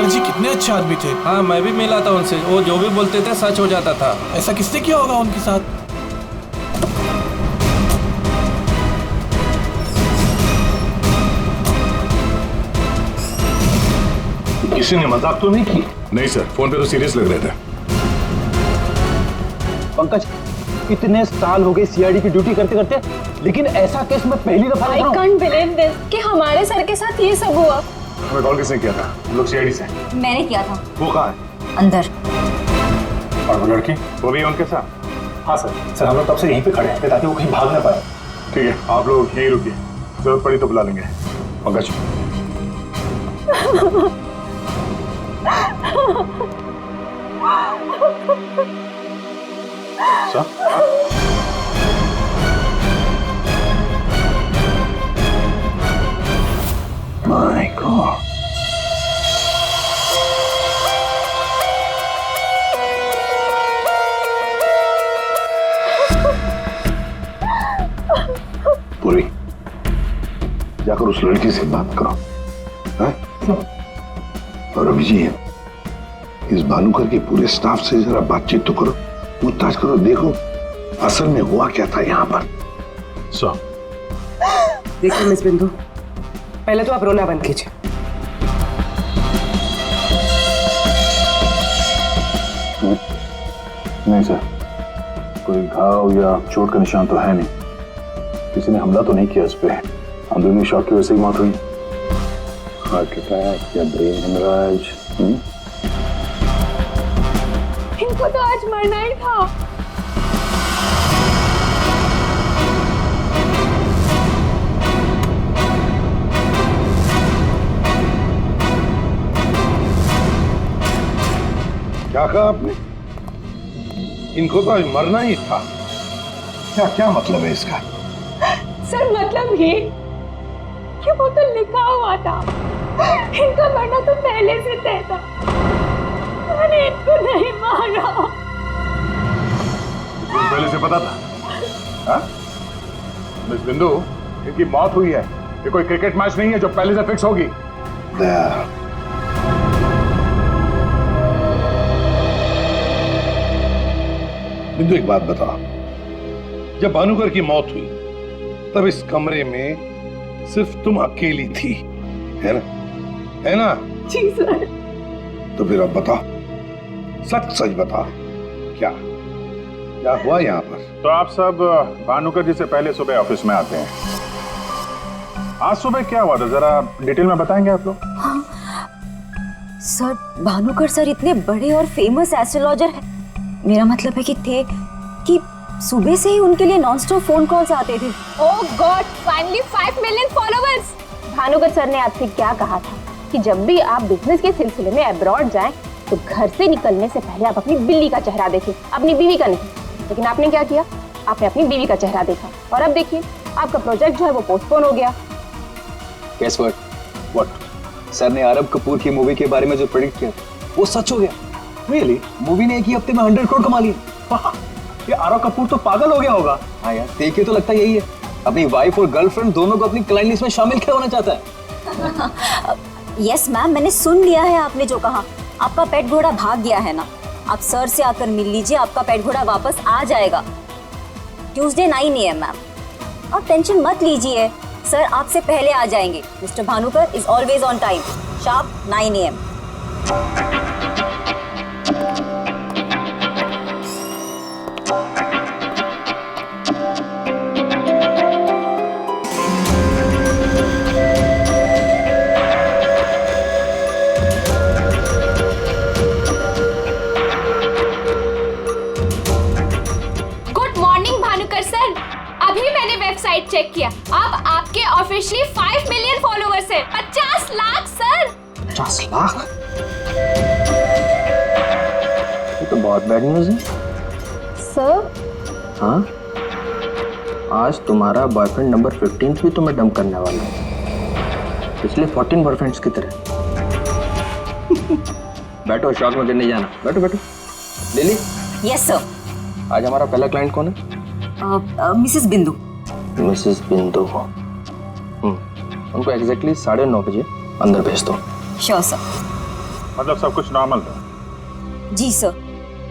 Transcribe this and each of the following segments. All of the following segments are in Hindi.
सर जी कितने अच्छे आदमी थे। हाँ, मैं भी मिला था उनसे, वो जो भी बोलते थे सच हो जाता था। ऐसा किसने किया होगा उनके साथ? किसी ने मजाक तो नहीं की? नहीं सर, फोन पे तो सीरियस लग रहे थे। पंकज, इतने साल हो गए सीआईडी की ड्यूटी करते करते, लेकिन ऐसा केस मैं पहली दफा देख रहा हूं। I can't believe this कि हमारे सर के साथ ये सब हुआ। हमें कॉल किसने किया था? हम लोग सीआईडी से। मैंने किया था। वो कहाँ है? अंदर। और वो लड़की, वो भी है उनके साथ? हाँ सर हम लोग तब से यहीं पे खड़े हैं ताकि वो कहीं भाग ना पाए। ठीक है, आप लोग यहीं रुकिए, जरूरत पड़ी तो बुला लेंगे। पंकज। सर? My God. पूरी, जाकर उस लड़की से बात करो। हैं? और अभिजीत, इस भानुकर के पूरे स्टाफ से जरा बातचीत तो करो, पूछताछ करो, देखो असल में हुआ क्या था यहाँ पर। सर देखिए मिस बिंदु, पहले तो आप रोना बंद कीजिए। नहीं सर, कोई घाव या चोट का निशान तो है नहीं, किसी ने हमला तो नहीं किया इस पे। अंदरूनी शॉक की वजह से ही मौत हुई। हार्ट अटैक या ब्रेन हेमराज? इनको तो आज मरना ही था। क्या कहा आपने? इनको तो आज मरना ही था। क्या क्या मतलब है इसका? सर मतलब ये कि वो तो लिखा हुआ था, इनका मरना तो पहले से तय था। मैंने इनको नहीं मारा। पहले से पता था? हाँ? मिस बिंदु, इनकी मौत हुई है, ये कोई क्रिकेट मैच नहीं है जो पहले से फिक्स होगी। बिंदु एक बात बता, जब भानुकर की मौत हुई तब इस कमरे में सिर्फ तुम अकेली थी, है ना? है ना? जी सर। तो फिर अब बता, सच सच बता, क्या क्या हुआ यहाँ पर? तो आप सब भानुकर जी से पहले सुबह ऑफिस में आते हैं। आज सुबह क्या हुआ था, जरा डिटेल में बताएंगे आप लोग? हाँ सर, भानुकर सर इतने बड़े और फेमस एस्ट्रोलॉजर हैं। मेरा मतलब है कि थे कि सुबह से ही उनके लिए नॉनस्टॉप फोन कॉल्स आते थे। Oh god, finally 5 million followers. Bhanukar sir ने आपसे क्या कहा था कि जब भी आप बिजनेस के सिलसिले में अब्रॉड जाएं तो घर से निकलने से पहले आप अपनी बिल्ली का चेहरा देखें, अपनी बीवी का नहीं। लेकिन आपने क्या किया? आपने अपनी बीवी का चेहरा देखा और अब देखिए आपका प्रोजेक्ट जो है वो पोस्टपोन हो गया। Guess what? सर ने आरब कपूर की मूवी के बारे में जो प्रेडिक्ट किया वो सच हो गया। रियली? मूवी ने एक ही हफ्ते में 100 करोड़ कमा लिए। ये आरव कपूर तो पागल हो गया होगा। हाँ यार, देखिए तो लगता यही है, अपनी वाइफ और गर्लफ्रेंड दोनों को अपनी क्लाइंट लिस्ट में शामिल क्या होना चाहता है। यस मैम, मैंने सुन लिया है आपने जो कहा। आपका पेट घोड़ा भाग गया है ना, आप सर से आकर मिल लीजिए, आपका पेट घोड़ा वापस आ जाएगा ट्यूसडे 9 AM मैम। आप टेंशन मत लीजिए, सर आपसे पहले आ जाएंगे। Mister Bhanukar is always on time, sharp 9 AM। Website check किया, अब आपके ऑफिशियली 5 मिलियन फॉलोअर्स हैं। 50 लाख सर। 50 लाख? ये तो बहुत बैड न्यूज़ है सर। हाँ, आज तुम्हारा बॉयफ्रेंड नंबर 15 भी तुम्हें डंप करने वाला है, पिछले 14 बॉयफ्रेंड्स की तरह। बैठो, शॉक में गिरने जाना। बैठो बैठो। लिली। Yes sir. आज हमारा पहला क्लाइंट कौन है? मिसेस बिंदु। मिसेस बिंदु को उनको एग्जैक्टली 9:30 बजे अंदर भेज दो। Sure sir. मतलब सब कुछ नॉर्मल था? जी सर,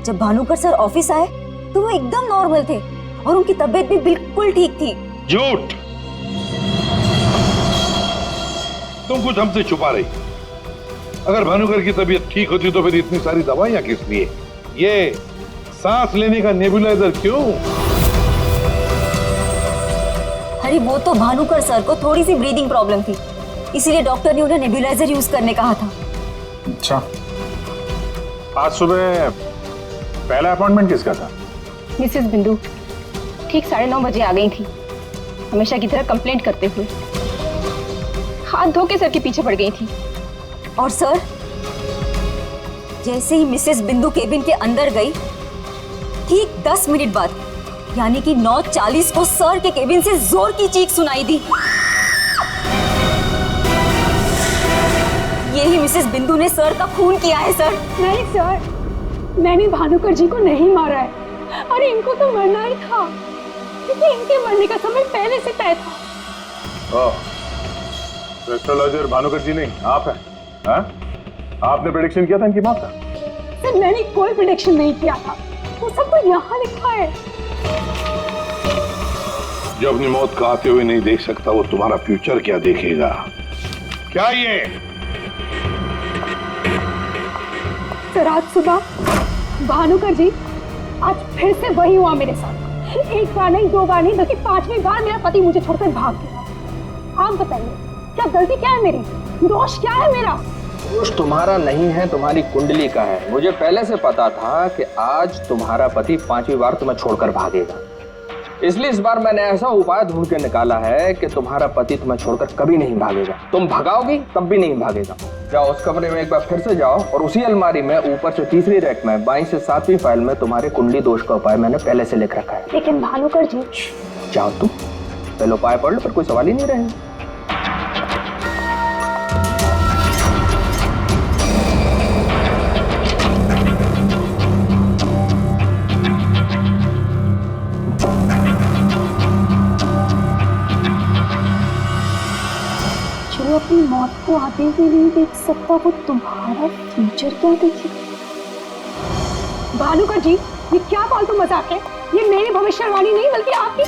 जब भानुकर सर ऑफिस आए तो वो एकदम नॉर्मल थे और उनकी तबीयत भी बिल्कुल ठीक थी। झूठ! तुम कुछ हमसे छुपा रही। अगर भानुकर की तबीयत ठीक होती तो फिर इतनी सारी दवाइयां किस लिए? ये सांस लेने का नेबुलाइजर क्यों? अरे वो तो भानुकर सर को थोड़ी सी ब्रीदिंग प्रॉब्लम थी, इसीलिए डॉक्टर ने उन्हें नेबुलाइजर यूज करने कहा था। अच्छा, आज सुबह पहला अपॉइंटमेंट किसका था? मिसेस बिंदु ठीक 9:30 बजे आ गई थी, हमेशा की तरह कंप्लेंट करते हुए। हाथ धो के सर के पीछे पड़ गई थी। और सर, जैसे ही मिसेस बिंदु केबिन के अंदर गई, ठीक 10 मिनट बाद यानी कि 9:40 को सर के केबिन से जोर की चीख सुनाई दी। यही मिसेस बिंदु ने सर का खून किया है सर। नहीं सर, मैंने भानुकर जी को नहीं मारा है। अरे इनको तो मरना ही था, क्योंकि इनके मरने का समय पहले से तय था। एस्ट्रोलॉजर भानुकर जी नहीं, आप हैं? हाँ? आपने प्रेडिक्शन किया था इनकी मौत का? सर मैंने कोई प्रेडिक्शन नहीं किया था, वो सब तो यहाँ लिखा है। जो अपनी मौत को आते हुए नहीं देख सकता, वो तुम्हारा फ्यूचर क्या देखेगा? क्या ये? सर आज सुबह भानुकर जी, आज फिर से वही हुआ मेरे साथ। एक बार नहीं, 2 बार नहीं, बल्कि 5वीं बार मेरा पति मुझे छोड़कर भाग गया। आप बताइए, क्या गलती क्या है मेरी? दोष क्या है मेरा? दोष तुम्हारा नहीं है, तुम्हारी कुंडली का है। मुझे पहले से पता था कि आज तुम्हारा पति 5वीं बार तुम्हें छोड़कर भागेगा, इसलिए इस बार मैंने ऐसा उपाय ढूंढ के निकाला है कि तुम्हारा पति तुम्हें छोड़कर कभी नहीं भागेगा। तुम भगाओगी तब भी नहीं भागेगा। जाओ उस कमरे में एक बार फिर से जाओ, और उसी अलमारी में ऊपर से 3री रैक में 22 से 7वीं फाइल में तुम्हारे कुंडली दोष का उपाय मैंने पहले से लिख रखा है। लेकिन भानुकर जी। जाओ तुम पहले उपाय पढ़ लो, फिर कोई सवाल ही नहीं रहेगा। जो अपनी मौत को आते हुए नहीं देख सकता, वो तुम्हारा फ्यूचर क्या देखेगा? भानुकर जी, ये क्या फालतू मजाक है? ये मेरी भविष्यवाणी नहीं, बल्कि आपकी।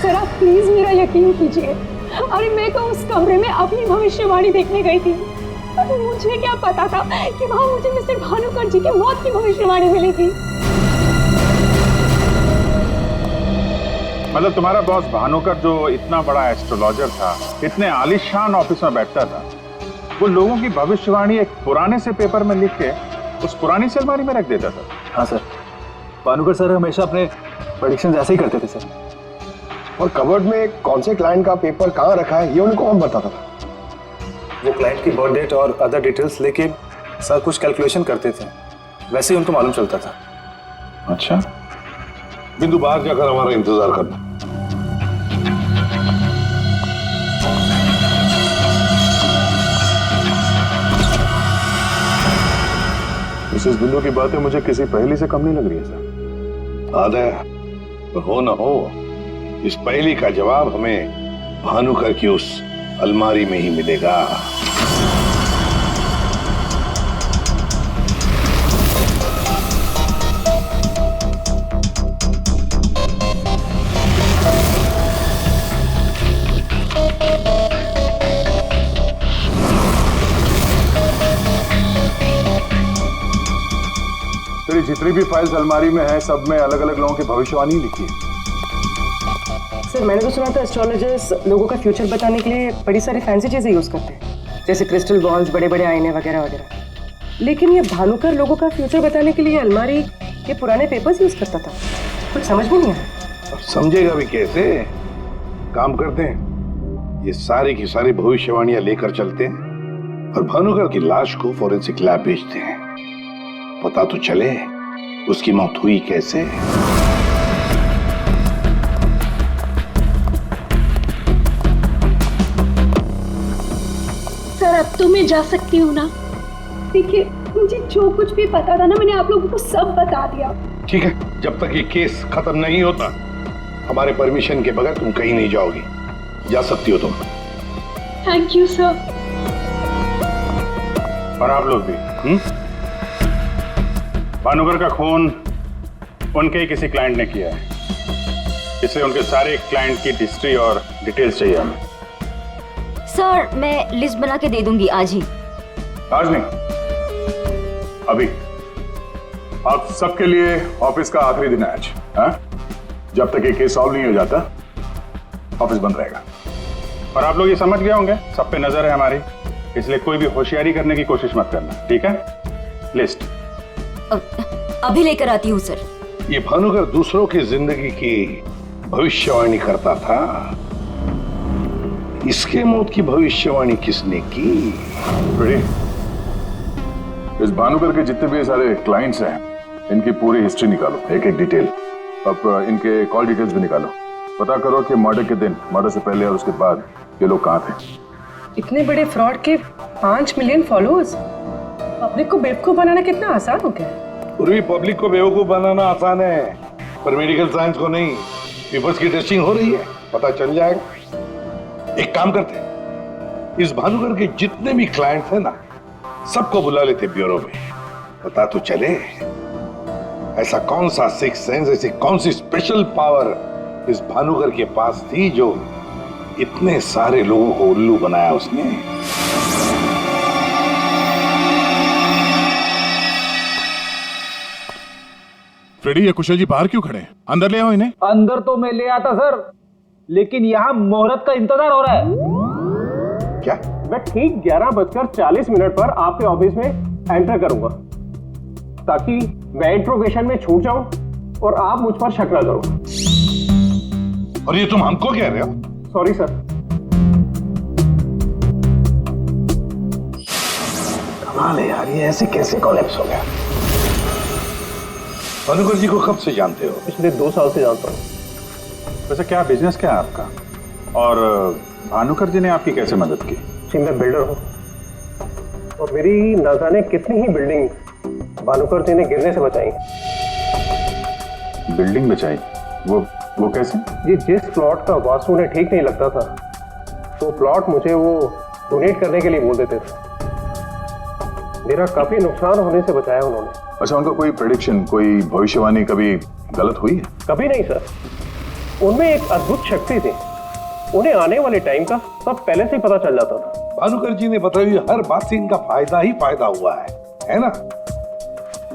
सर आप प्लीज मेरा यकीन कीजिए। अरे मैं तो उस कमरे में अपनी भविष्यवाणी देखने गई थी। मुझे क्या पता था कि वहां मुझे मिस्टर भानुकर जी की मौत की भविष्यवाणी मिलेगी। मतलब तुम्हारा बॉस भानुकर जो इतना बड़ा एस्ट्रोलॉजर था, इतने आलीशान ऑफिस में बैठता था, वो लोगों की भविष्यवाणी एक पुराने से पेपर में लिख के उस पुरानी से अलमारी में रख देता था। हाँ सर, भानुकर सर हमेशा अपने प्रेडिक्शंस ऐसे ही करते थे सर। और कवर्ड में कौन से क्लाइंट का पेपर कहाँ रखा है ये उनको कौन बताता था? वो क्लाइंट की बर्थ डेट और अदर डिटेल्स लेके सर कुछ कैलकुलेशन करते थे, वैसे ही उनको मालूम चलता था। अच्छा, बिंदु बाहर जाकर हमारा इंतजार करना। मिसेस बिंदु की बातें मुझे किसी पहेली से कम नहीं लग रही है सर। आदे, पर हो ना हो, इस पहेली का जवाब हमें भानुकर की उस अलमारी में ही मिलेगा। तेरी जितनी भी फाइल्स अलमारी में है, सब में अलग अलग लोगों की भविष्यवाणी लिखी है। सर मैंने तो सुना था एस्ट्रोलॉजर्स लोगों का फ्यूचर बताने के लिए बड़ी सारी फैंसी चीजें यूज करते हैं, जैसे क्रिस्टल बॉल्स, बड़े बड़े आईने वगैरह वगैरह। लेकिन ये भानुकर लोगों का फ्यूचर बताने के लिए अलमारी के पुराने पेपर्स यूज करता था, कुछ समझ में नहीं आया। समझेगा भी कैसे? काम करते हैं, ये सारी की सारी भविष्यवाणियां लेकर चलते हैं और भानुकर की लाश को फॉरेंसिक लैब भेजते हैं। पता तो चले उसकी मौत हुई कैसे। सर अब तो मैं जा सकती हूँ ना? देखिए मुझे जो कुछ भी पता था ना, मैंने आप लोगों को सब बता दिया। ठीक है, जब तक ये केस खत्म नहीं होता हमारे परमिशन के बगैर तुम कहीं नहीं जाओगी। जा सकती हो तुम। Thank you sir. और आप लोग भी। भानुकर का खून उनके ही किसी क्लाइंट ने किया है, इसलिए उनके सारे क्लाइंट की हिस्ट्री और डिटेल्स चाहिए हमें। सर मैं लिस्ट बना के दे दूंगी आज ही। आज नहीं, अभी। आप सबके लिए ऑफिस का आखिरी दिन है आज। हाँ? जब तक ये केस सॉल्व नहीं हो जाता ऑफिस बंद रहेगा। और आप लोग ये समझ गए होंगे, सब पे नजर है हमारी, इसलिए कोई भी होशियारी करने की कोशिश मत करना, ठीक है? लिस्ट अभी लेकर आती हूँ सर। ये भानुकर दूसरों की जिंदगी की भविष्यवाणी करता था, इसके मौत की भविष्यवाणी किसने की? इस भानुकर के जितने भी सारे क्लाइंट्स हैं, इनकी पूरी हिस्ट्री निकालो, एक एक डिटेल। अब इनके कॉल डिटेल्स भी निकालो। पता करो कि मर्डर के दिन, मर्डर से पहले और उसके बाद ये लोग कहाँ थे। इतने बड़े फ्रॉड के 5 मिलियन फॉलोअर्स, पब्लिक को बेवकूफ बनाना कितना आसान हो गया। पूरी पब्लिक को बेवकूफ बनाना आसान है, पर मेडिकल साइंस को नहीं। पेपर्स की टेस्टिंग हो रही है, पता चल जाएगा। एक काम करते हैं, इस भानुकर के जितने भी क्लाइंट्स हैं ना, सबको बुला लेते ब्यूरो में। पता तो चले ऐसा कौन सा सिक्स सेंस, ऐसी कौन सी स्पेशल पावर इस भानुकर के पास थी जो इतने सारे लोगों को उल्लू बनाया उसने। फ्रेडी, ये कुशल जी बाहर क्यों खड़े हैं? अंदर ले आओ इन्हें। अंदर तो मैं ले आता सर, लेकिन यहाँ मुहूर्त का इंतजार हो रहा है। क्या? मैं ठीक 11:40 पर आपके ऑफिस में एंटर करूंगा, ताकि मैं इंट्रोगेशन में छूट जाऊं और आप मुझ पर शक न करो। और ये तुम हमको कह रहे हो? Sorry sir. कमाल है यार, ये ऐसे कैसे कोलैप्स हो गया? भानुकर जी को कब से जानते हो? पिछले 2 साल से जानता हूँ। वैसे क्या बिजनेस क्या है आपका, और भानुकर जी ने आपकी कैसे मदद की? जी मैं बिल्डर हूँ, और मेरी न जाने कितनी ही बिल्डिंग भानुकर जी ने गिरने से बचाई। बिल्डिंग बचाई? वो कैसे? जी जिस प्लॉट का वास्तु उन्हें ठीक नहीं लगता था, वो प्लॉट मुझे वो डोनेट करने के लिए बोल देते थे। मेरा काफी नुकसान होने से बचाया उन्होंने। अच्छा, उनका कोई प्रेडिक्शन, कोई भविष्यवाणी कभी गलत हुई है? कभी नहीं सर, उनमें एक अद्भुत शक्ति थी। उन्हें आने वाले टाइम का सब पहले से ही पता चल जाता था। भानुकर जी ने बताई हर बात से इनका फायदा ही फायदा हुआ है ना?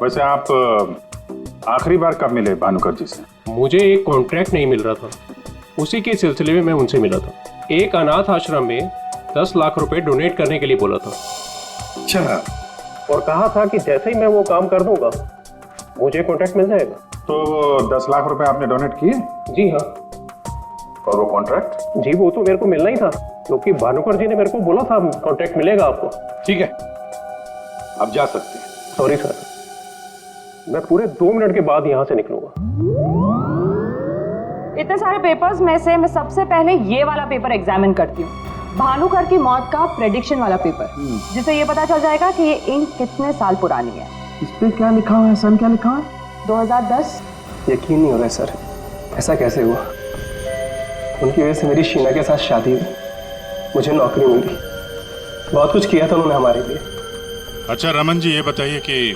वैसे आप आखिरी बार कब मिले भानुकर जी से? मुझे एक कॉन्ट्रैक्ट नहीं मिल रहा था, उसी के सिलसिले में मैं उनसे मिला था। एक अनाथ आश्रम में 10 लाख रुपए डोनेट करने के लिए बोला था। अच्छा। और कहा था कि जैसे ही मैं वो काम कर दूंगा मुझे कॉन्ट्रैक्ट मिल जाएगा। तो 10 लाख रुपए आपने डोनेट किए? जी हाँ। और वो कॉन्ट्रैक्ट? जी वो तो मेरे को मिलना ही था, क्योंकि भानुकर जी ने मेरे को बोला था कॉन्ट्रैक्ट मिलेगा आपको। ठीक है, अब जा सकते हैं। सॉरी सर, मैं पूरे 2 मिनट के बाद यहाँ से निकलूंगा। इतने सारे पेपर्स में से मैं सबसे पहले ये वाला पेपर एग्जामिन करती हूँ, भानुकर की मौत का प्रेडिक्शन वाला पेपर, जिससे ये पता चल जाएगा कि ये इंक कितने साल पुरानी है। इस पे क्या लिखा हुआ है? सन क्या लिखा है? 2010। यकीन नहीं हो रहा है सर, ऐसा कैसे हुआ? उनकी वजह से मेरी शीना के साथ शादी हुई, मुझे नौकरी मिली, बहुत कुछ किया था उन्होंने हमारे लिए। अच्छा रमन जी, ये बताइए कि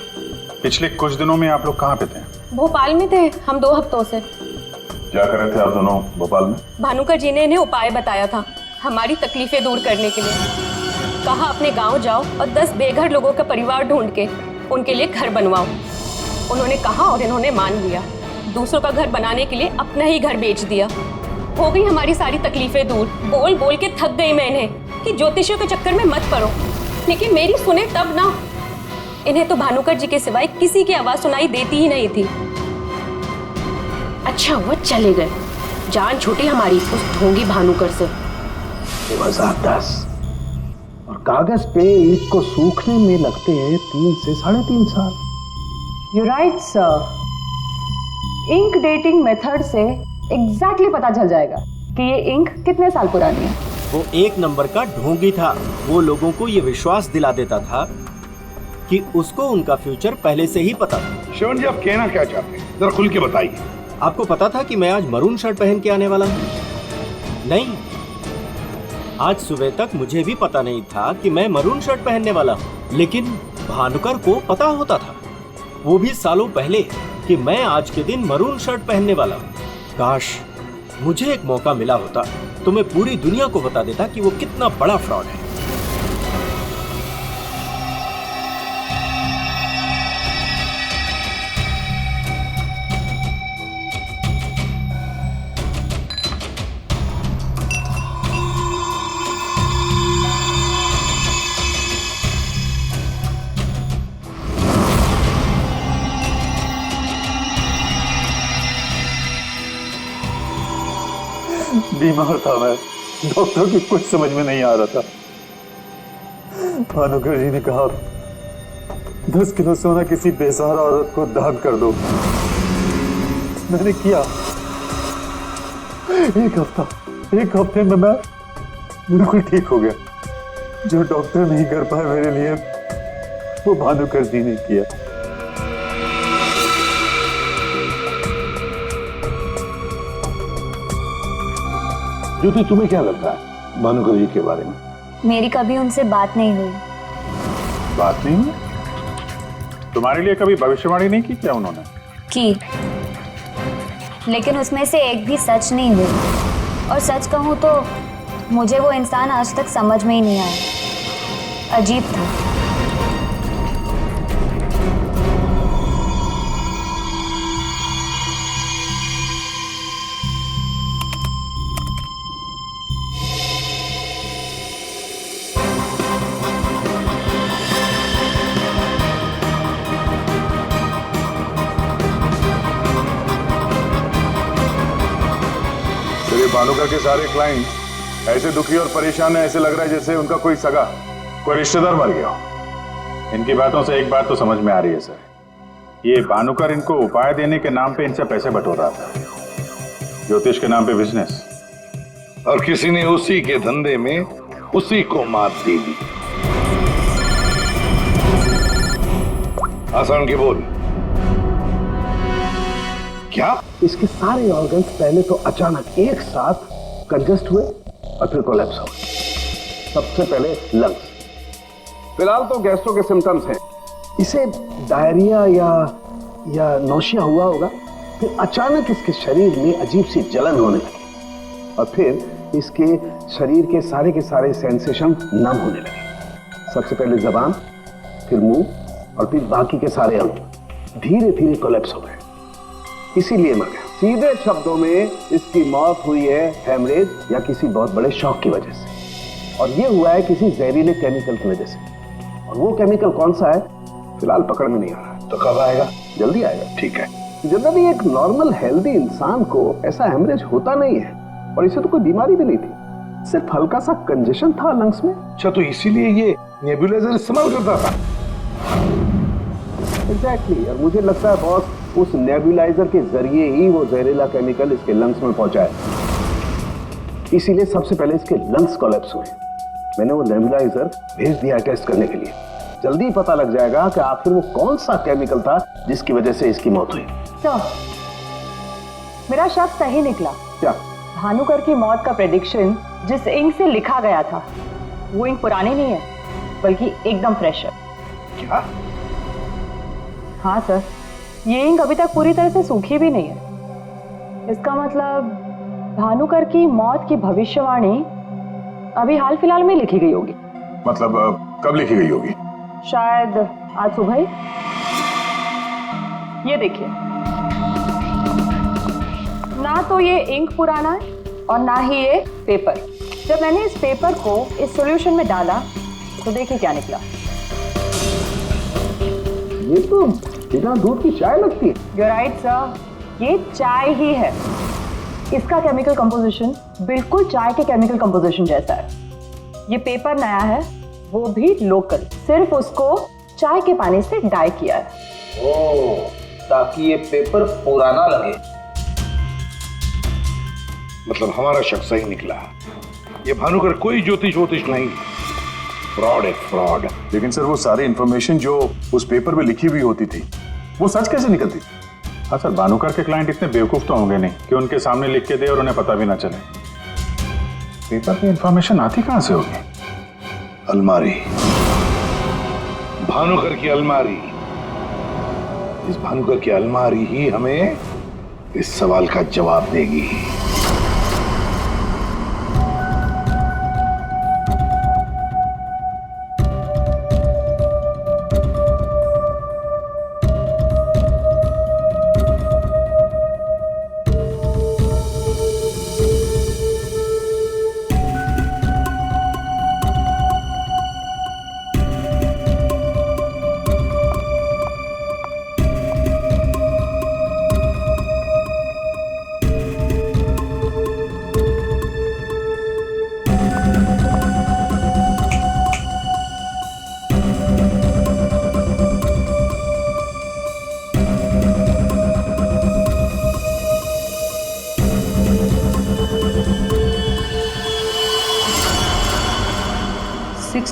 पिछले कुछ दिनों में आप लोग कहाँ पे थे? भोपाल में थे हम 2 हफ्तों से। क्या कर रहे थे आप दोनों भोपाल में? भानुकर जी ने इन्हें उपाय बताया था हमारी तकलीफें दूर करने के लिए। कहा अपने गांव जाओ और 10 बेघर लोगों का परिवार ढूंढ के उनके लिए घर बनवाओ। उन्होंने कहा और इन्होंने मान लिया। दूसरों का घर बनाने के लिए अपना ही घर बेच दिया। हो गई हमारी सारी तकलीफें दूर। बोल बोल के थक गई मैं इन्हें कि ज्योतिषियों के चक्कर में मत पड़ो, लेकिन मेरी सुने तब ना। इन्हें तो भानुकर जी के सिवाय किसी की आवाज सुनाई देती ही नहीं थी। अच्छा वो चले गए, जान छूटी हमारी उस ढोंगी भानुकर से। 2010 और कागज पे ईंट को सूखने में लगते हैं 3 से 3.5 साल। You right sir. Ink dating method से एग्जैक्टली पता चल जाएगा कि ये इंक कितने साल पुरानी है। वो 1 नंबर का ढोंगी था। वो लोगों को ये विश्वास दिला देता था कि उसको उनका फ्यूचर पहले से ही पता था। श्रवण जी, आप कहना क्या चाहते हैं, जरा खुल के बताइए। आपको पता था कि मैं आज मरून शर्ट पहन के आने वाला हूँ? नहीं, आज सुबह तक मुझे भी पता नहीं था कि मैं मरून शर्ट पहनने वाला हूँ, लेकिन भानुकर को पता होता था, वो भी सालों पहले, कि मैं आज के दिन मरून शर्ट पहनने वाला हूँ। काश मुझे एक मौका मिला होता तो मैं पूरी दुनिया को बता देता कि वो कितना बड़ा फ्रॉड है। बीमार था मैं, डॉक्टर की कुछ समझ में नहीं आ रहा था। भानुकर जी ने कहा 10 किलो सोना किसी बेसहारा औरत को दान कर दो। मैंने किया। एक हफ्ते में मैं बिल्कुल ठीक हो गया। जो डॉक्टर नहीं कर पाए मेरे लिए, वो भानुकर जी ने किया। ज्योति, तुम्हें क्या लगता है भानुकर जी के बारे में? मेरी कभी उनसे बात नहीं हुई। बात नहीं हुई? तुम्हारे लिए कभी भविष्यवाणी नहीं की क्या उन्होंने? की, लेकिन उसमें से एक भी सच नहीं हुई। और सच कहूँ तो मुझे वो इंसान आज तक समझ में ही नहीं आया। अजीब था। भानुकर के सारे क्लाइंट ऐसे दुखी और परेशान है, ऐसे लग रहा है जैसे उनका कोई सगा, कोई रिश्तेदार मर गया हो। इनकी बातों से एक बात तो समझ में आ रही है सर, ये भानुकर इनको उपाय देने के नाम पे इनसे पैसे बटोर रहा था, ज्योतिष के नाम पे बिजनेस, और किसी ने उसी के धंधे में उसी को मात दे दी। आसान के बोल। क्या इसके सारे ऑर्गन्स पहले तो अचानक एक साथ कंजस्ट हुए और फिर कोलैप्स हो गए। सबसे पहले लंग्स। फिलहाल तो गैस्ट्रो के सिम्टम्स हैं। इसे डायरिया या नौशिया हुआ होगा। फिर अचानक इसके शरीर में अजीब सी जलन होने लगी और फिर इसके शरीर के सारे सेंसेशन नम होने लगे। सबसे पहले जबान, फिर मुंह और फिर बाकी के सारे अंग धीरे धीरे कोलैप्स हो गए। इसीलिए मर गया। सीधे शब्दों में इसकी मौत हुई है हेमरेज या किसी बहुत बड़े शॉक की वजह से, और ये हुआ है किसी जहरीले केमिकल की वजह से। और वो केमिकल कौन सा है फिलहाल पकड़ में नहीं आ रहा। तो कब आएगा? जल्दी आएगा। ठीक है। जनरली एक नॉर्मल हेल्दी इंसान को ऐसा हेमरेज होता नहीं है, और इसे तो कोई बीमारी भी नहीं थी, सिर्फ हल्का सा कंजेशन था लंग्स में। अच्छा, तो इसीलिए ये नेबुलाइजर इस्तेमाल करता था? एग्जैक्टली। और मुझे लगता है बॉस, उस नेबुलाइजर के जरिए ही वो जहरीला केमिकल इसके लंग्स में पहुंचा है। इसीलिए सबसे पहले इसके लंग्स कोलैप्स हुए। मैंने वो नेबुलाइजर भेज दिया टेस्ट करने के लिए। जल्दी पता लग जाएगा कि आखिर वो कौन सा केमिकल था जिसकी वजह से इसकी मौत हुई। सर, मेरा शक सही निकला। क्या? भानुकर की मौत का प्रेडिक्शन जिस इंक से लिखा गया था, वो इंक पुरानी नहीं है, बल्कि एकदम फ्रेश है। क्या? हाँ सर, ये इंक अभी तक पूरी तरह से सूखी भी नहीं है। इसका मतलब भानुकर की मौत की भविष्यवाणी अभी हाल फिलहाल में लिखी गई होगी। मतलब कब लिखी गई होगी? शायद आज सुबह ही। ये देखिए, ना तो ये इंक पुराना है और ना ही ये पेपर। जब मैंने इस पेपर को इस सॉल्यूशन में डाला तो देखिए क्या निकला। ये तो बिना दूध की चाय लगती है। You're right, sir. ये चाय ही है। इसका केमिकल कंपोजिशन बिल्कुल चाय के केमिकल कंपोजिशन जैसा है। ये पेपर नया है, वो भी लोकल, सिर्फ उसको चाय के पानी से डाई किया है। ओह, ताकि ये पेपर पुराना लगे। मतलब हमारा शक सही निकला। ये भानुकर कोई ज्योतिष नहीं, फ्रॉड है, फ्रॉड। लेकिन सर वो सारी इंफॉर्मेशन जो उस पेपर में लिखी हुई होती थी वो सच कैसे निकलती? हाँ सर, भानुकर के क्लाइंट इतने बेवकूफ तो होंगे नहीं कि उनके सामने लिख के दे और उन्हें पता भी ना चले। पेपर में इंफॉर्मेशन आती कहां से होगी? अलमारी, भानुकर की अलमारी। इस भानुकर की अलमारी ही हमें इस सवाल का जवाब देगी।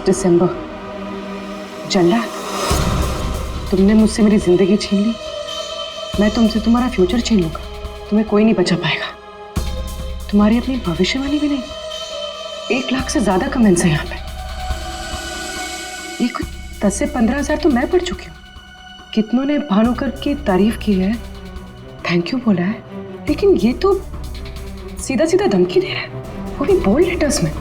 दिसंबर। जल्ला, तुमने मुझसे मेरी जिंदगी छीन ली, मैं तुमसे तुम्हारा फ्यूचर छीन लूंगा। तुम्हें कोई नहीं बचा पाएगा। तुम्हारी अपनी भविष्यवाणी भी नहीं। 1 लाख से ज्यादा कमेंट्स हैं यहाँ पे। ये कुछ 10 से 15 हजार तो मैं पढ़ चुकी हूँ। कितनों ने भानुकर की तारीफ की है, थैंक यू बोला है, लेकिन ये तो सीधा सीधा धमकी दे रहा है, वो भी बोल्ड लेटर्स में।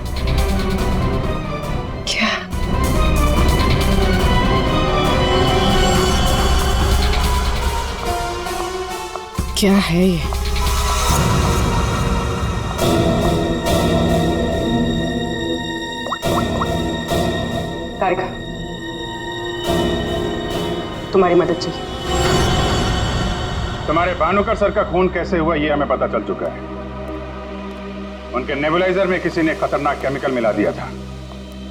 क्या है ये? तारिका, तुम्हारी मदद चाहिए। तुम्हारे भानुकर सर का खून कैसे हुआ ये हमें पता चल चुका है। उनके नेबुलाइजर में किसी ने खतरनाक केमिकल मिला दिया था,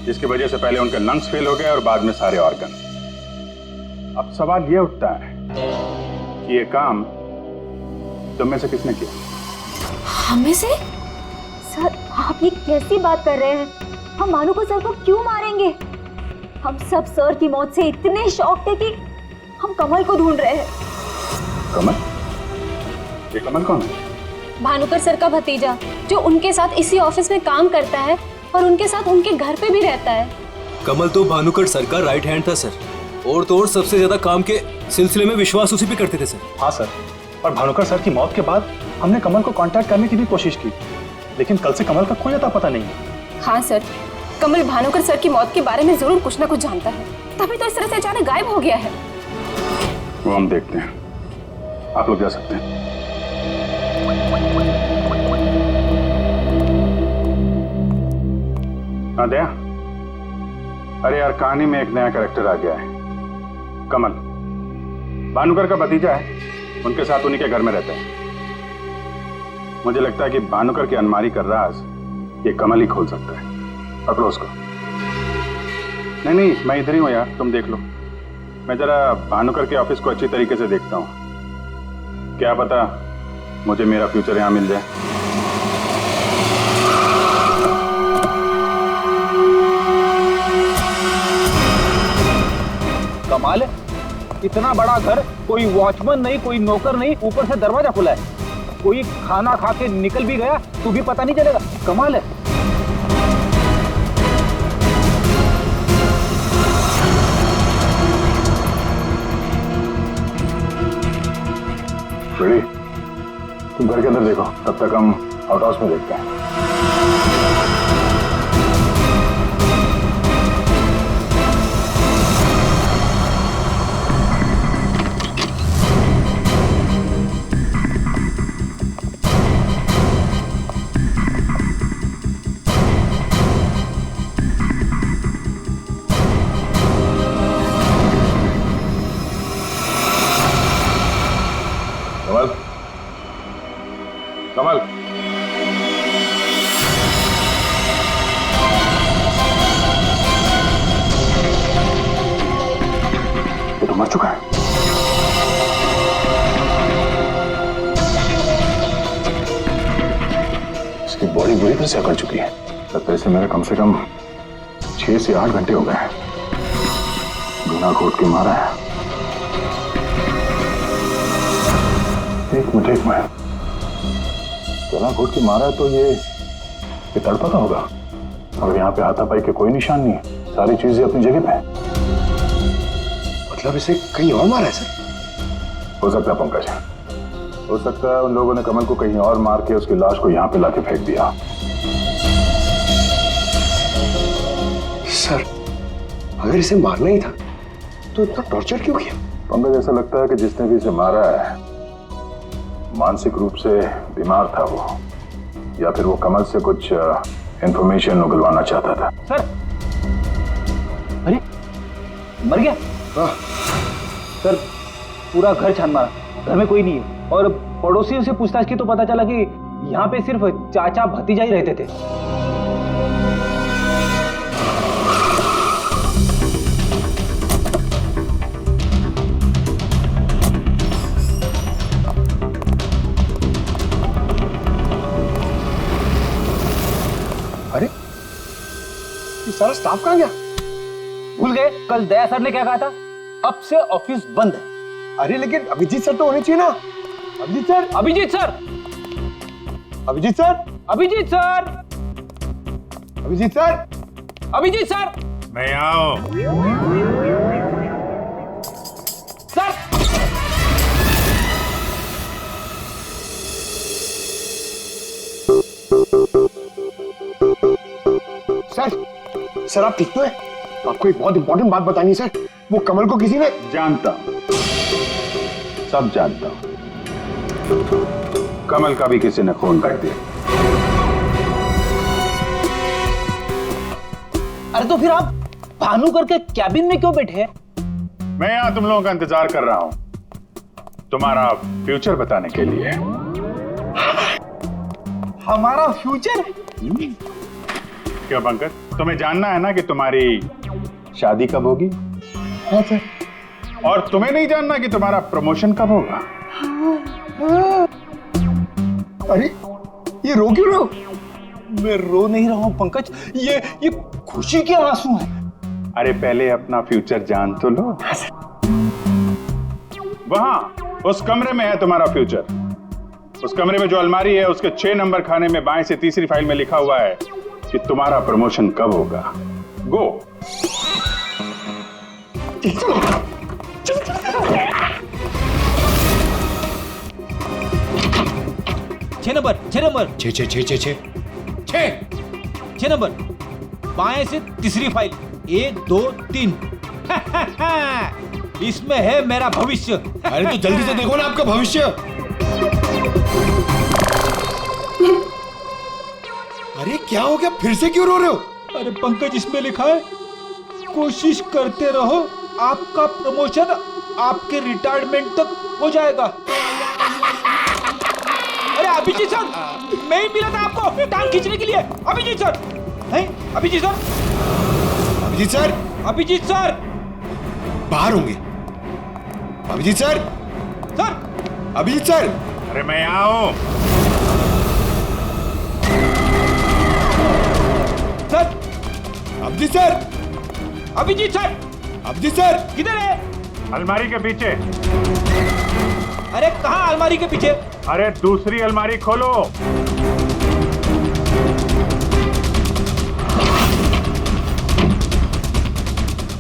जिसकी वजह से पहले उनके लंग्स फेल हो गए और बाद में सारे ऑर्गन। अब सवाल ये उठता है कि ये काम तुम में से किसने किया? हमें से? सर, आप ये कैसी बात कर रहे हैं? हम भानुकर सर को क्यों मारेंगे? हम सब सर की मौत से इतने शॉक थे कि हम कमल को ढूंढ रहे हैं। कमल? ये कमल कौन है? भानुकर सर का भतीजा, जो उनके साथ इसी ऑफिस में काम करता है और उनके साथ उनके घर पे भी रहता है। कमल तो भानुकर सर का राइट हैंड था सर, और तो और सबसे ज्यादा काम के सिलसिले में विश्वास उसी पे करते थे सर। हाँ सर, और भानुकर सर की मौत के बाद हमने कमल को कांटेक्ट करने की भी कोशिश की, लेकिन कल से कमल का कोई अता पता नहीं है। हाँ सर, कमल भानुकर सर की मौत के बारे में जरूर कुछ ना कुछ जानता है, तभी तो इस तरह से अचानक गायब हो गया है। वो हम देखते हैं, आप लोग जा सकते हैं। हाँ दया, अरे यार, कहानी में एक नया कैरेक्टर आ गया है, कमल। भानुकर का भतीजा है, उनके साथ उन्हीं के घर में रहता है। मुझे लगता है कि भानुकर की अलमारी का राज ये कमल ही खोल सकता है। पकड़ो उसको। नहीं, मैं इधर ही हूँ यार, तुम देख लो। मैं जरा भानुकर के ऑफिस को अच्छी तरीके से देखता हूँ, क्या पता मुझे मेरा फ्यूचर यहाँ मिल जाए। कमाल है, इतना बड़ा घर, कोई वॉचमैन नहीं, कोई नौकर नहीं, ऊपर से दरवाजा खुला है। कोई खाना खा के निकल भी गया तो भी पता नहीं चलेगा। कमाल है। रेडी, तुम घर के अंदर देखो, तब तक हम आउट हाउस में देखते हैं। कमल, कमल, ये तो मर चुका है। इसकी बॉडी बुरी तरह से अकड़ चुकी है। लगता है इसे मेरे कम से कम 6 से 8 घंटे हो गए हैं। गुना घोट के मारा है। एक मिनट गला घोट के मारा है तो ये तड़पता होगा। और यहाँ पे हाथापाई के कोई निशान नहीं है, सारी चीजें अपनी जगह पे हैं। मतलब इसे कहीं और मारा है सर? हो सकता है पंकज, हो सकता है उन लोगों ने कमल को कहीं और मार के उसकी लाश को यहाँ पे लाके फेंक दिया। सर अगर इसे मारना ही था तो इतना टॉर्चर क्यों किया? पंकज, ऐसा लगता है कि जिसने भी इसे मारा है मानसिक रूप से बीमार था वो, या फिर वो कमल से कुछ इंफॉर्मेशन उगलवाना चाहता था। सर, अरे मर गया? सर पूरा घर छान मारा, घर में कोई नहीं है, और पड़ोसियों से पूछताछ की तो पता चला कि यहाँ पे सिर्फ चाचा भतीजा ही रहते थे। अरे ये सारा स्टाफ कहाँ गया? भूल गए कल दया सर ने क्या कहा था? अब से ऑफिस बंद है। अरे लेकिन अभिजीत सर तो होने चाहिए ना। Abhijit sir, Abhijit sir, Abhijit sir, Abhijit sir, Abhijit sir, Abhijit sir, मैं आओ। सर सर, सर आप ठीक तो है? आपको एक बहुत इंपॉर्टेंट बात बतानी है सर। वो कमल को किसी ने... जानता हूं, सब जानता हूं। कमल का भी किसी ने खून कर दिया। अरे तो फिर आप भानुकर के कैबिन में क्यों बैठे हैं? मैं यहां तुम लोगों का इंतजार कर रहा हूं, तुम्हारा फ्यूचर बताने के लिए। हमारा फ्यूचर? क्यों पंकज, तुम्हें जानना है ना कि तुम्हारी शादी कब होगी? हाँ सर। और तुम्हें नहीं जानना कि तुम्हारा प्रमोशन कब होगा? अरे ये रो क्यों रहे हो? मैं रो नहीं रहा हूं पंकज, ये खुशी के आंसू हैं। अरे पहले अपना फ्यूचर जान तो लो। वहां उस कमरे में है तुम्हारा फ्यूचर। उस कमरे में जो अलमारी है उसके 6 नंबर खाने में बाएं से तीसरी फाइल में लिखा हुआ है कि तुम्हारा प्रमोशन कब होगा। गो। छह नंबर, 6 नंबर, 6 नंबर, बाएं से तीसरी फाइल, 1 2 3। इसमें है मेरा भविष्य। अरे तो जल्दी से देखो ना आपका भविष्य। अरे क्या हो गया, फिर से क्यों रो रहे हो? अरे पंकज, इसमें लिखा है कोशिश करते रहो, आपका प्रमोशन आपके रिटायरमेंट तक हो जाएगा। अरे अभिजीत सर, मैं ही मिला था आपको टांग खींचने के लिए। अभिजीत सर, नहीं Abhijit sir, Abhijit sir, Abhijit sir बाहर होंगे। Abhijit sir, sir, Abhijit sir. अरे मैं यहाँ हूं। Sir, Abhijit sir, Abhijit sir, Abhijit sir किधर है? अलमारी के पीछे। अरे कहाँ अलमारी के पीछे? अरे दूसरी अलमारी खोलो।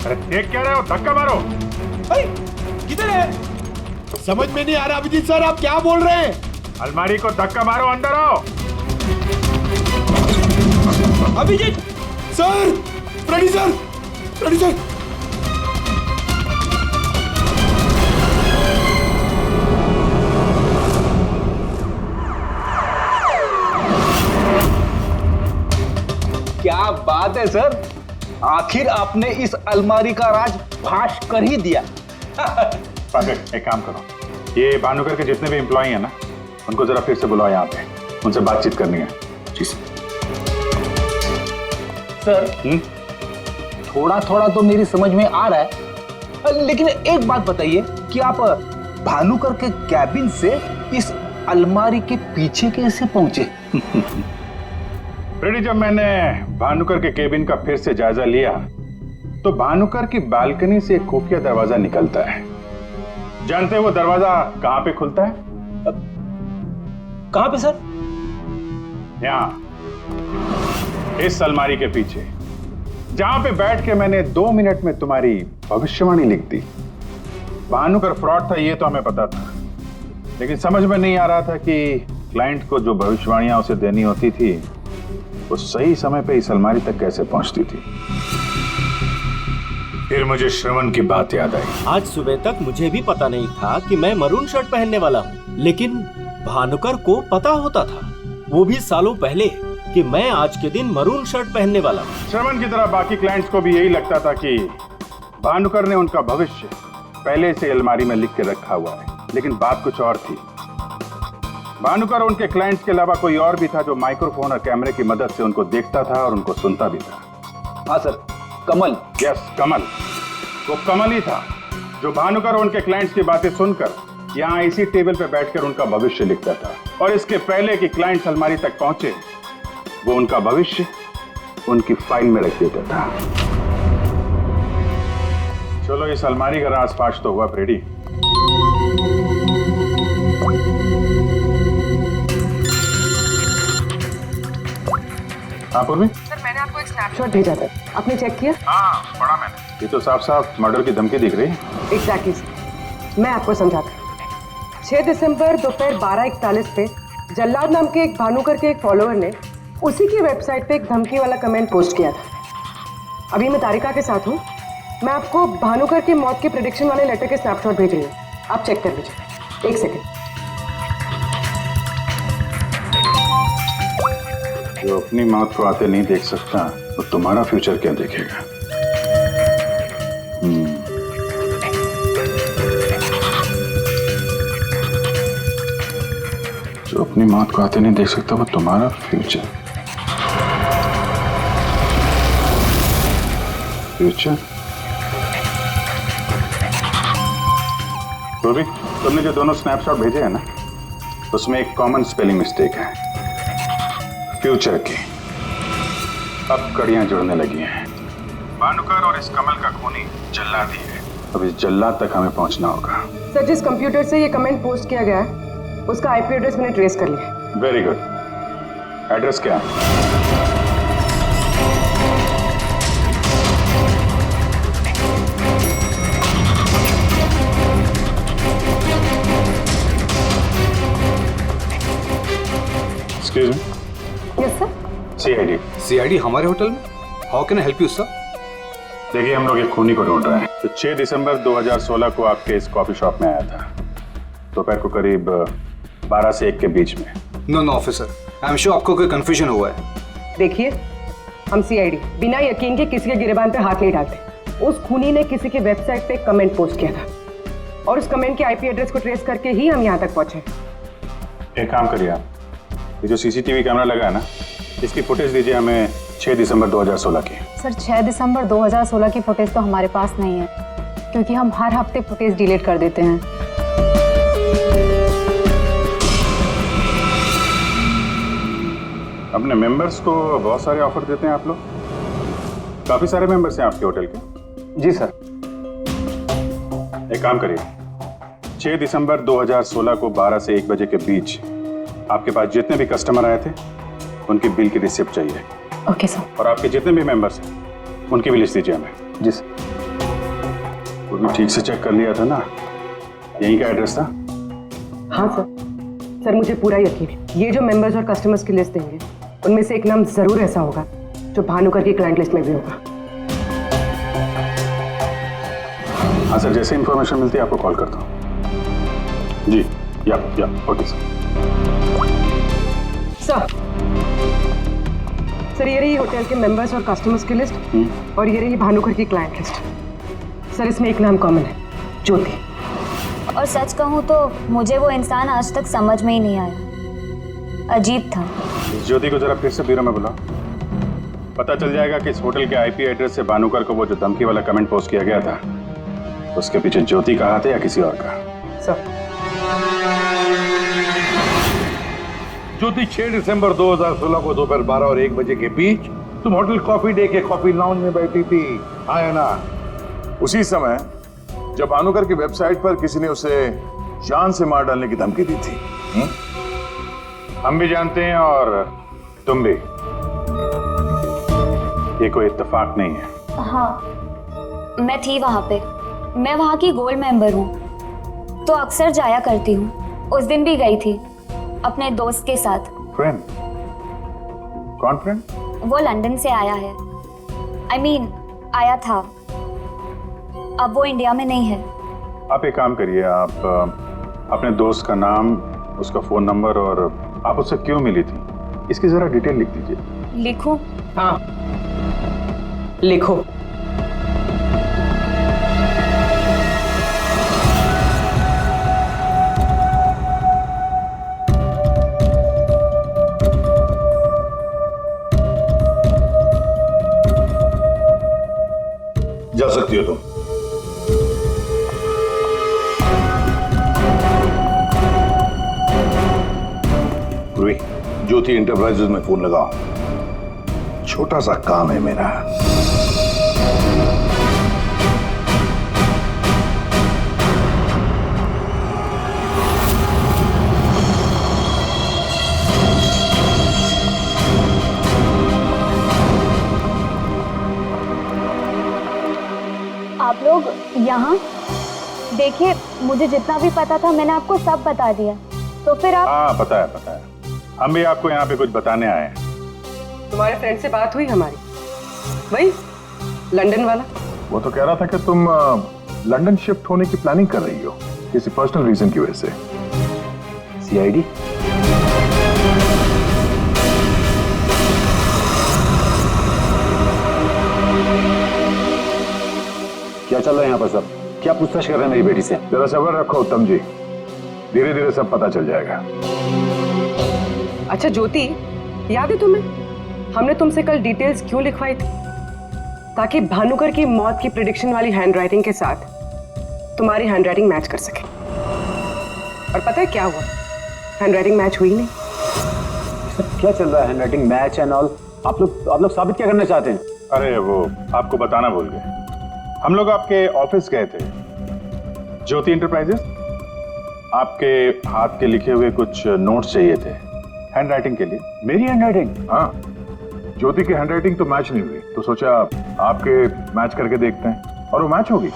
अरे देख क्या रहे हो, धक्का मारो। किधर है? समझ में नहीं आ रहा अभिजीत सर, आप क्या बोल रहे हैं? अलमारी को धक्का मारो, अंदर आओ। Abhijit sir, ready sir, ready sir. क्या बात है सर, आखिर आपने इस अलमारी का राज फाश कर ही दिया। पागल, एक काम करो, ये भानुकर के जितने भी एम्प्लॉय हैं ना, उनको जरा फिर से बुलाओ यहाँ पे, उनसे बातचीत करनी है। जी सर, थोड़ा थोड़ा तो मेरी समझ में आ रहा है, लेकिन एक बात बताइए कि आप भानुकर के कैबिन से इस अलमारी के पीछे कैसे पहुंचे? फ्रेडी, जब मैंने भानुकर के केबिन का फिर से जायजा लिया तो भानुकर की बालकनी से एक खुफिया दरवाजा निकलता है। जानते हैं वो दरवाजा कहां पे खुलता है? कहां पे सर? यहां, इस अलमारी के पीछे, जहां पे बैठ के मैंने 2 मिनट में तुम्हारी भविष्यवाणी लिख दी। भानुकर फ्रॉड था ये तो हमें पता था, लेकिन समझ में नहीं आ रहा था कि क्लाइंट को जो भविष्यवाणियां उसे देनी होती थी वो सही समय पे इस अलमारी तक कैसे पहुंचती थी। फिर मुझे श्रवण की बात याद आई। आज सुबह तक मुझे भी पता नहीं था कि मैं मरून शर्ट पहनने वाला हूँ, लेकिन भानुकर को पता होता था, वो भी सालों पहले, कि मैं आज के दिन मरून शर्ट पहनने वाला हूँ। श्रवण की तरह बाकी क्लाइंट्स को भी यही लगता था कि भानुकर ने उनका भविष्य पहले से अलमारी में लिख के रखा हुआ है, लेकिन बात कुछ और थी। भानुकर और उनके क्लाइंट्स के अलावा कोई और भी था जो माइक्रोफोन और कैमरे की मदद से उनको देखता था और उनको सुनता भी था। हाँ सर, कमल। यस, कमल। वो कमल ही था जो भानुकर और उनके क्लाइंट्स की बातें सुनकर यहाँ इसी टेबल पे बैठकर उनका भविष्य लिखता था, और इसके पहले कि क्लाइंट्स अलमारी तक पहुंचे वो उनका भविष्य उनकी फाइल में रख देता था। चलो, इस अलमारी का राज फाश तो हुआ फ्रेडी। हाँ पूर्वी? सर, मैंने आपको एक स्नैपशॉट भेजा था, आपने चेक किया? हाँ, पढ़ा मैंने। ये तो साफ साफ मर्डर की धमकी दिख रही है। एग्जैक्टली सर, मैं आपको समझाता हूँ। 6 दिसंबर दोपहर 12:41 पे जल्लाद नाम के एक भानुकर के एक फॉलोअर ने उसी की वेबसाइट पे एक धमकी वाला कमेंट पोस्ट किया था। अभी मैं तारिका के साथ हूँ, मैं आपको भानुकर की मौत के प्रेडिक्शन वाले लेटर के स्नैपशॉट भेज रही हूँ, आप चेक कर लीजिए। 1 सेकेंड। जो अपनी मौत को आते नहीं देख सकता वो तुम्हारा फ्यूचर क्या देखेगा? जो अपनी मौत को आते नहीं देख सकता वो तुम्हारा फ्यूचर। तो भी तुमने जो दोनों स्नैपशॉट भेजे हैं ना, उसमें एक कॉमन स्पेलिंग मिस्टेक है, फ्यूचर की। अब कड़ियां जुड़ने लगी हैं। भानुकर और इस कमल का खूनी जल्लाद ही है। अब इस जल्लाद तक हमें पहुंचना होगा। सर, जिस कंप्यूटर से ये कमेंट पोस्ट किया गया है उसका आईपी एड्रेस मैंने ट्रेस कर लिया। Very good. एड्रेस क्या है? Excuse me. Yes sir. CID. CID हमारे होटल में? How can I help you sir? देखिए, हम लोग एक खूनी को ढूंढ रहे हैं। तो 6 दिसंबर 2016 को आपके इस कॉफी शॉप में आया था, दोपहर को करीब 12 से 1 के बीच में। No officer, I am sure आपको कोई कंफ्यूजन हुआ है। देखिए, हम सीआईडी बिना यकीन के किसी के गिरेबान पे हाथ नहीं डालते। उस खूनी ने किसी की वेबसाइट पे कमेंट पोस्ट किया था और उस कमेंट के आईपी एड्रेस को ट्रेस करके ही हम यहाँ तक पहुंचे। एक काम करिए आप, ये जो सीसीटीवी कैमरा लगा है ना, इसकी फुटेज दीजिए हमें 6 दिसंबर 2016 की। सर, 6 दिसंबर 2016 की फुटेज तो हमारे पास नहीं है, क्योंकि हम हर हफ्ते फुटेज डिलीट कर देते हैं। अपने मेंबर्स को बहुत सारे ऑफर देते हैं आप लोग? काफी सारे मेंबर्स हैं आपके होटल के? जी सर। एक काम करिए, 6 दिसंबर 2016 को 12 से 1 बजे के बीच आपके पास जितने भी कस्टमर आए थे उनकी बिल की रिसिप्ट चाहिए। Okay sir. और आपके जितने भी मेंबर्स हैं उनकी भी लिस्ट दीजिए हमें। जी सर। वो भी ठीक से चेक कर लिया था ना? यहीं का एड्रेस था? हाँ सर। सर, मुझे पूरा यकीन है ये जो मेंबर्स और कस्टमर्स की लिस्ट देंगे उनमें से एक नाम जरूर ऐसा होगा जो भानुकर की क्लाइंट लिस्ट में भी होगा। हाँ सर, जैसे इंफॉर्मेशन मिलती है आपको कॉल करता हूँ। जी, या ओके सर। सर, ये रही होटल के मेंबर्स और कस्टमर्स की लिस्ट और ये रही भानुकर की क्लाइंट लिस्ट। सर, इसमें एक नाम कॉमन है, ज्योति। और सच कहूँ तो मुझे वो इंसान आज तक समझ में ही नहीं आया, अजीब था। इस ज्योति को जरा फिर से ब्यूरो में बुलाओ, पता चल जाएगा कि इस होटल के आईपी एड्रेस से भानुकर को वो जो धमकी वाला कमेंट पोस्ट किया गया था उसके पीछे ज्योति का हाथ है या किसी और का। सर, ज्योति 6 दिसंबर 2016 को दोपहर 12 और 1 बजे के बीच तुम होटल कॉफी डे के कॉफी लाउंज में बैठी थी, हाँ या ना? उसी समय जब भानुकर की वेबसाइट पर किसी ने उसे जान से मार डालने की धमकी दी थी। हम भी जानते हैं और तुम भी। ये कोई इत्तेफाक नहीं है। हाँ, मैं थी वहां पे। मैं वहां की गोल्ड मेंबर हूँ, तो अक्सर जाया करती हूँ। उस दिन भी गई थी अपने दोस्त के साथ। फ्रेंड? कौन फ्रेंड? वो लंदन से आया है। I mean, आया था। अब वो इंडिया में नहीं है। आप एक काम करिए, आप अपने दोस्त का नाम, उसका फोन नंबर और आप उससे क्यों मिली थी, इसकी जरा डिटेल लिख दीजिए। लिखूं? हाँ, लिखो। जा सकती हो तुम। पूर्वी, ज्योति इंटरप्राइजेज में फोन लगाओ, छोटा सा काम है मेरा। आप लोग यहाँ देखिए, मुझे जितना भी पता था मैंने आपको सब बता दिया, तो फिर आप। हाँ, पता है पता है। हम भी आपको यहाँ पे कुछ बताने आए हैं। तुम्हारे फ्रेंड से बात हुई हमारी, वही लंदन वाला। वो तो कह रहा था कि तुम लंदन शिफ्ट होने की प्लानिंग कर रही हो किसी पर्सनल रीजन की वजह से। सीआईडी? क्या चल रहा है यहाँ पर सब? क्या पूछताछ कर रहे हैं मेरी बेटी से? जरा सब्र रखो उत्तम जी, धीरे धीरे सब पता चल जाएगा। अच्छा ज्योति, याद है तुम्हें हमने तुमसे कल डिटेल्स क्यों लिखवाई थी? ताकि भानुकर की मौत की प्रिडिक्शन वाली हैंडराइटिंग के साथ तुम्हारी हैंडराइटिंग मैच कर सके। और पता है क्या हुआ? हैंडराइटिंग मैच हुई नहीं। क्या चल रहा है? Handwriting match and all? आप लोग साबित क्या करना चाहते हैं? अरे वो आपको बताना भूल गए, हम लोग आपके ऑफिस गए थे, ज्योति इंटरप्राइजेस। आपके हाथ के लिखे हुए कुछ नोट्स चाहिए थे हैंडराइटिंग के लिए। मेरी हैंडराइटिंग? हाँ, ज्योति की हैंडराइटिंग तो मैच नहीं हुई, तो सोचा आपके मैच करके देखते हैं, और वो मैच होगी।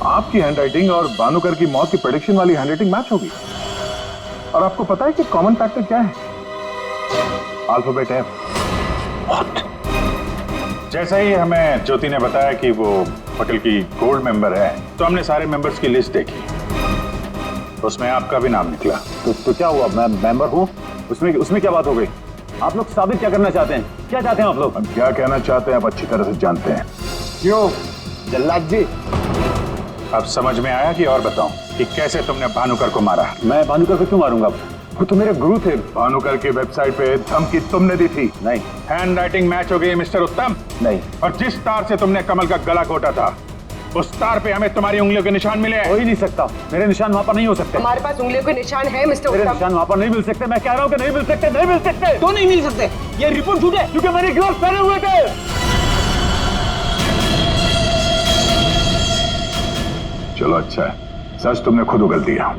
आपकी हैंडराइटिंग और भानुकर की मौत की प्रेडिक्शन वाली हैंडराइटिंग मैच होगी। और आपको पता है कि कॉमन फैक्टर क्या है? Alphabet F. जैसा ही हमें ज्योति ने बताया कि वो होटल की गोल्ड मेंबर है, तो हमने सारे मेंबर्स की लिस्ट देखी, उसमें आपका भी नाम निकला। तो क्या हुआ? मैं मेंबर हूँ, उसमें क्या बात हो गई? आप लोग साबित क्या करना चाहते हैं? क्या चाहते हैं आप लोग? हम क्या कहना चाहते हैं आप अच्छी तरह से जानते हैं। क्यों जल्लाद जी? अब समझ में आया कि और बताऊं कि कैसे तुमने भानुकर को मारा? मैं भानुकर को क्यों मारूंगा? वो तो मेरे गुरु थे। भानुकर की वेबसाइट पे धमकी तुमने दी थी। नहीं। हैंडराइटिंग मैच हो गई मिस्टर उत्तम? नहीं। और जिस तार से तुमने कमल का गला घोटा था, उस तार पे हमें तुम्हारी उंगलियों के निशान मिले। हो ही नहीं सकता, मेरे निशान वहां पर नहीं हो सकते। हमारे पास उंगलियों के निशान है मिस्टर उत्तम। मेरे निशान वहां पर नहीं मिल सकते। मैं कह रहा हूँ कि नहीं मिल सकते, नहीं मिल सकते। तो नहीं मिल सकते, ये रिपोर्ट झूठ है, क्योंकि मैंने ग्लव्स पहने हुए थे। चलो अच्छा है, सच तुमने खुद उगल दिया।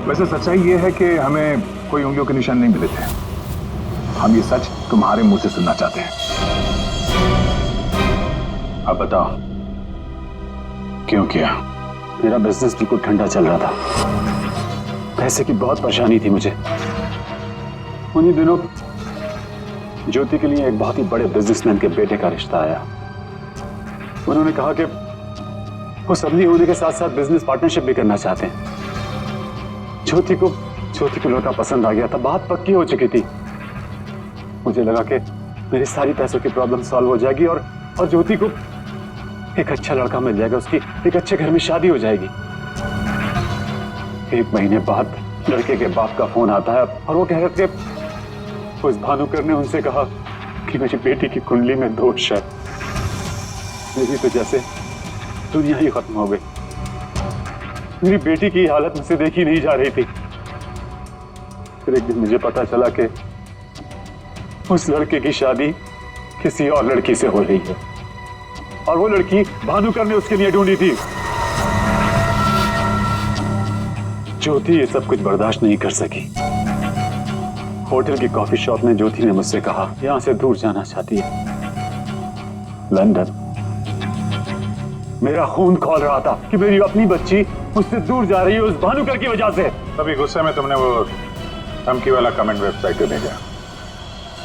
वैसे सच्चाई ये है कि हमें कोई उंगलियों के निशान नहीं मिले थे। हम ये सच तुम्हारे मुंह से सुनना चाहते हैं। अब बताओ क्यों किया? मेरा बिजनेस बिल्कुल ठंडा चल रहा था, पैसे की बहुत परेशानी थी मुझे। उन्हीं दिनों ज्योति के लिए एक बहुत ही बड़े बिजनेसमैन के बेटे का रिश्ता आया। उन्होंने कहा कि वो सदली होने के साथ साथ बिजनेस पार्टनरशिप भी करना चाहते हैं। ज्योति को लड़का पसंद आ गया था, बात पक्की हो चुकी थी। मुझे लगा कि मेरी सारी पैसों की प्रॉब्लम सॉल्व हो जाएगी और ज्योति को एक अच्छा लड़का मिल जाएगा, उसकी एक अच्छे घर में शादी हो जाएगी। 1 महीने बाद लड़के के बाप का फोन आता है और वो कह रहे थे, उस भानुकर ने उनसे कहा कि मेरी बेटी की कुंडली में दोष है। मेरी तो जैसे दुनिया ही खत्म हो गई। मेरी बेटी की हालत मुझसे देखी नहीं जा रही थी। फिर एक दिन मुझे पता चला कि उस लड़के की शादी किसी और लड़की से हो रही है, और वो लड़की भानुकर ने उसके लिए ढूंढी थी। ज्योति ये सब कुछ बर्दाश्त नहीं कर सकी। होटल की कॉफी शॉप में ज्योति ने मुझसे कहा यहां से दूर जाना चाहती है, लंदन। मेरा खून खौल रहा था कि मेरी अपनी बच्ची मुझसे दूर जा रही है उस भानुकर की वजह से। तभी गुस्से में तुमने वो धमकी वाला कमेंट वेबसाइट पे भेजा,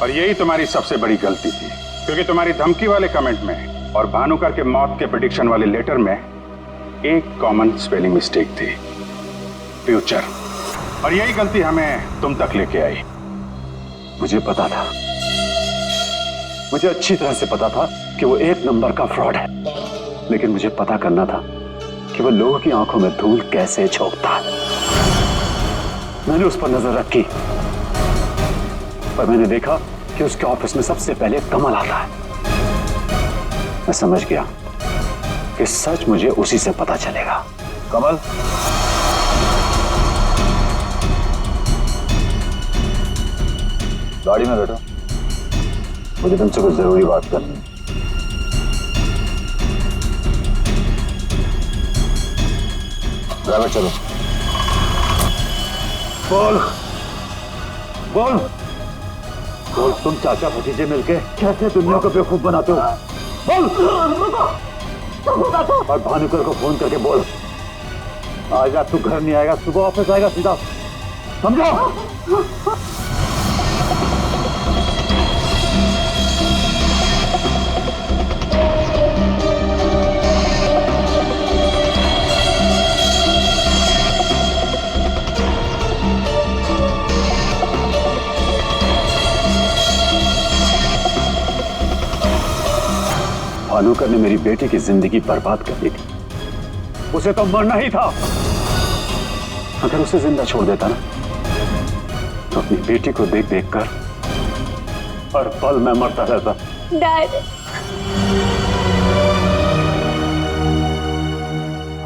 और यही तुम्हारी सबसे बड़ी गलती थी, क्योंकि तुम्हारी धमकी वाले कमेंट में और भानुकर के मौत के प्रेडिक्शन वाले लेटर में एक कॉमन स्पेलिंग मिस्टेक थी, फ्यूचर। और यही गलती हमें तुम तक लेके आई। मुझे पता था, मुझे अच्छी तरह से पता था कि वो एक नंबर का फ्रॉड है, लेकिन मुझे पता करना था कि वो लोगों की आंखों में धूल कैसे झोंकता है। मैंने उस पर नजर रखी, पर मैंने देखा कि उसके ऑफिस में सबसे पहले कमल आता है। मैं समझ गया कि सच मुझे उसी से पता चलेगा। कमल, गाड़ी में बैठो, मुझे तुमसे कुछ जरूरी बात करनी है। ड्राइवर चलो। बोल बोल बोल, तुम चाचा भतीजे मिलके कैसे दुनिया को बेवकूफ बनाते हो? बोल। और भानुकर को फोन करके बोल, आज रात तू घर नहीं आएगा, सुबह ऑफिस आएगा सीधा, समझो? भानुकर ने मेरी बेटी की जिंदगी बर्बाद कर दी थी, उसे तो मरना ही था। अगर उसे जिंदा छोड़ देता ना, तो अपनी बेटी को देख देख कर हर पल मैं मरता रहता। डैड,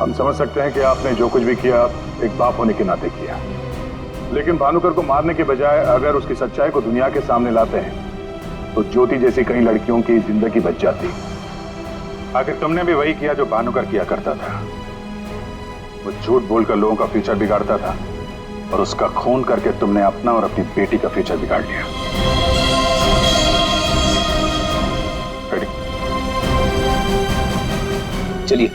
हम समझ सकते हैं कि आपने जो कुछ भी किया एक बाप होने के नाते किया, लेकिन भानुकर को मारने के बजाय अगर उसकी सच्चाई को दुनिया के सामने लाते हैं तो ज्योति जैसी कई लड़कियों की जिंदगी बच जाती। आखिर तुमने भी वही किया जो भानुकर किया करता था। वो झूठ बोलकर लोगों का फ्यूचर बिगाड़ता था, और उसका खून करके तुमने अपना और अपनी बेटी का फ्यूचर बिगाड़ लिया। चलिए।